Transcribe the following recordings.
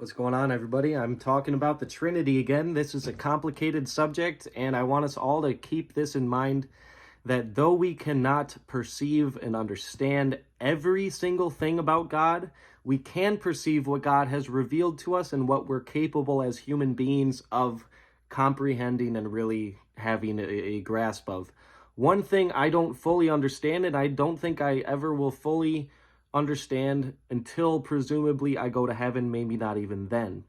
What's going on, everybody? I'm talking about the Trinity again. This is a complicated subject, and I want us all to keep this in mind that though we cannot perceive and understand every single thing about God, we can perceive what God has revealed to us and what we're capable as human beings of comprehending and really having a grasp of. One thing I don't fully understand, and I don't think I ever will fully understand until presumably I go to heaven, maybe not even then,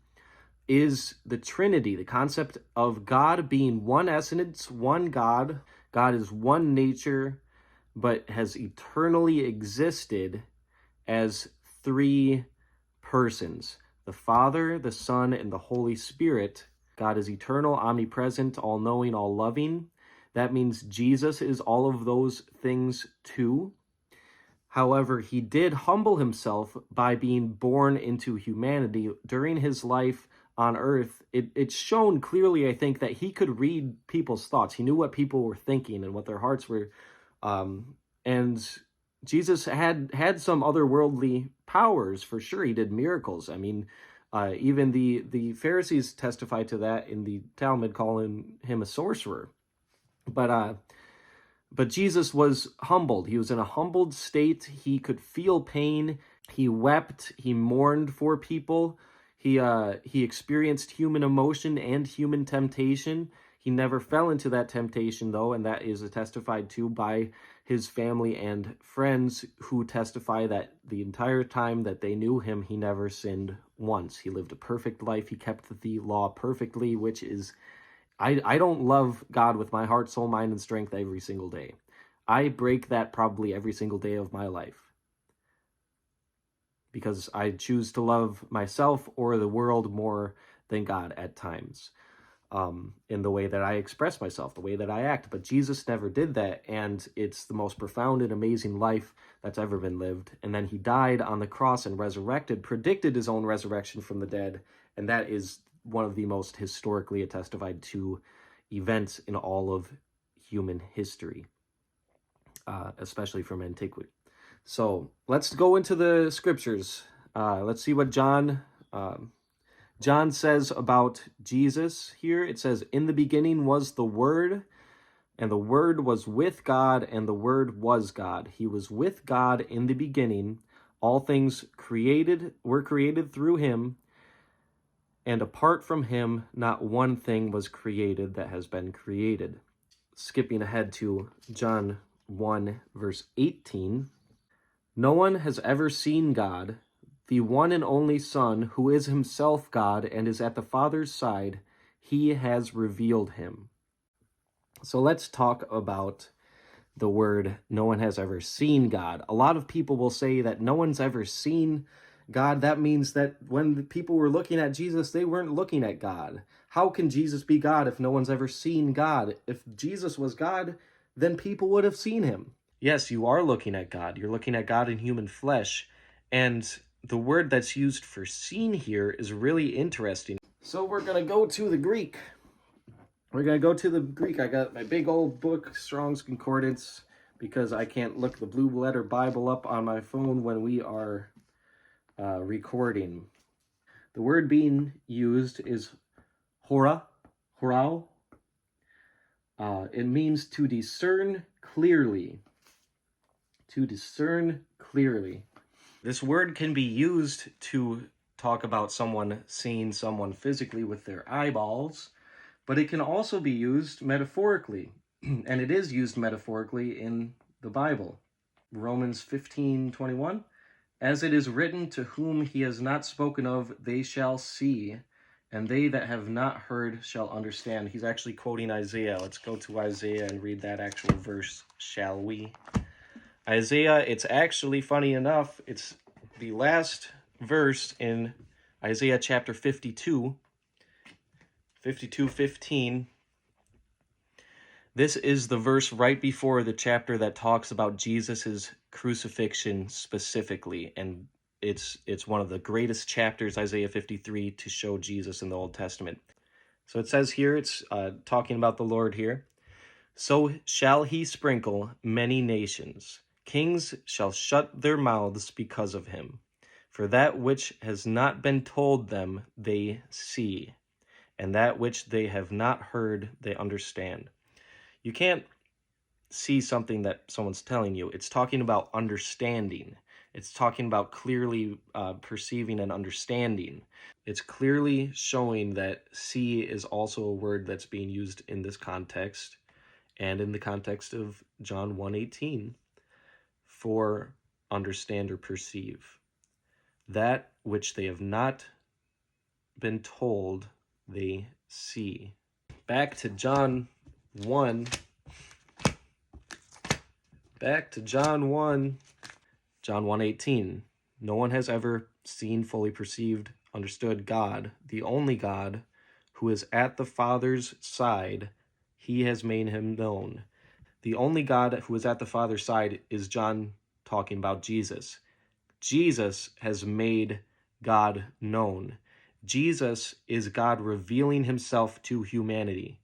is the Trinity, the concept of God being one essence, one God. God is one nature, but has eternally existed as three persons: the Father, the Son, and the Holy Spirit. God is eternal, omnipresent, all-knowing, all-loving. That means Jesus is all of those things too. However, he did humble himself by being born into humanity. During his life on earth, it's shown clearly, I think, that he could read people's thoughts. He knew what people were thinking and what their hearts were. And Jesus had some otherworldly powers, for sure. He did miracles. I mean, even the Pharisees testify to that in the Talmud, calling him a sorcerer. But Jesus was humbled. He was in a humbled state. He could feel pain. He wept. He mourned for people. He experienced human emotion and human temptation. He never fell into that temptation, though, and that is testified to by his family and friends, who testify that the entire time that they knew him, he never sinned once. He lived a perfect life. He kept the law perfectly, which is... I don't love God with my heart, soul, mind, and strength every single day. I break that probably every single day of my life, because I choose to love myself or the world more than God at times, in the way that I express myself, the way that I act. But Jesus never did that, and it's the most profound and amazing life that's ever been lived. And then he died on the cross and resurrected, predicted his own resurrection from the dead, and that is one of the most historically testified to events in all of human history, especially from antiquity. So let's go into the scriptures. Let's see what John says about Jesus here. It says, "In the beginning was the Word, and the Word was with God, and the Word was God. He was with God in the beginning. All things were created through him, and apart from him, not one thing was created that has been created." Skipping ahead to John 1, verse 18. "No one has ever seen God, the one and only Son, who is himself God and is at the Father's side. He has revealed him." So let's talk about the word "no one has ever seen God." A lot of people will say that no one's ever seen God. That means that when the people were looking at Jesus, they weren't looking at God. How can Jesus be God if no one's ever seen God? If Jesus was God, then people would have seen him. Yes, you are looking at God. You're looking at God in human flesh. And the word that's used for seen here is really interesting. So we're going to go to the Greek. I got my big old book, Strong's Concordance, because I can't look the blue letter Bible up on my phone when we are recording. The word being used is horao. It means to discern clearly. To discern clearly. This word can be used to talk about someone seeing someone physically with their eyeballs, but it can also be used metaphorically, and it is used metaphorically in the Bible. Romans 15:21. "As it is written, to whom he has not spoken of, they shall see, and they that have not heard shall understand." He's actually quoting Isaiah. Let's go to Isaiah and read that actual verse, shall we? Isaiah, it's actually, funny enough, it's the last verse in Isaiah chapter 52, 52:15. This is the verse right before the chapter that talks about Jesus's crucifixion specifically, and it's one of the greatest chapters, Isaiah 53, to show Jesus in the Old Testament. So it says here, it's talking about the Lord here. "So shall he sprinkle many nations. Kings shall shut their mouths because of him. For that which has not been told them, they see, and that which they have not heard, they understand. You can't see something that someone's telling you. It's talking about understanding. It's talking about clearly perceiving and understanding. It's clearly showing that see is also a word that's being used in this context and in the context of John 1:18 for understand or perceive. That which they have not been told, they see. Back to John 1. John 1:18. No one has ever seen, fully perceived, understood God, the only God, who is at the Father's side. He has made him known. The only God who is at the Father's side is John talking about Jesus. Jesus has made God known. Jesus is God revealing himself to humanity.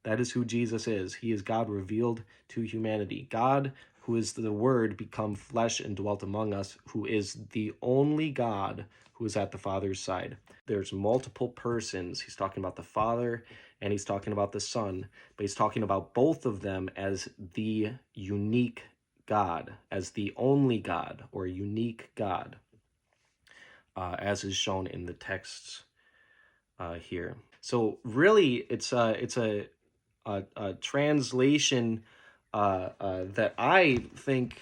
That is who Jesus is. He is God revealed to humanity. God, who is the Word, become flesh and dwelt among us, who is the only God who is at the Father's side. There's multiple persons. He's talking about the Father and he's talking about the Son, but he's talking about both of them as the unique God, as the only God or unique God, as is shown in the texts here. So really, it's a translation that I think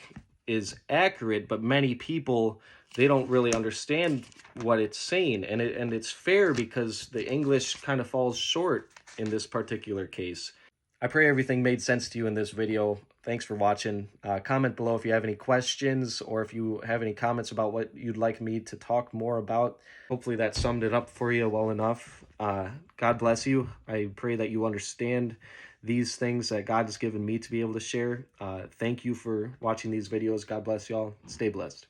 is accurate, but many people, they don't really understand what it's saying, and it's fair because the English kind of falls short in this particular case. I pray everything made sense to you in this video. Thanks for watching. Comment below if you have any questions or if you have any comments about what you'd like me to talk more about. Hopefully that summed it up for you well enough. God bless you. I pray that you understand these things that God has given me to be able to share. Thank you for watching these videos. God bless y'all. Stay blessed.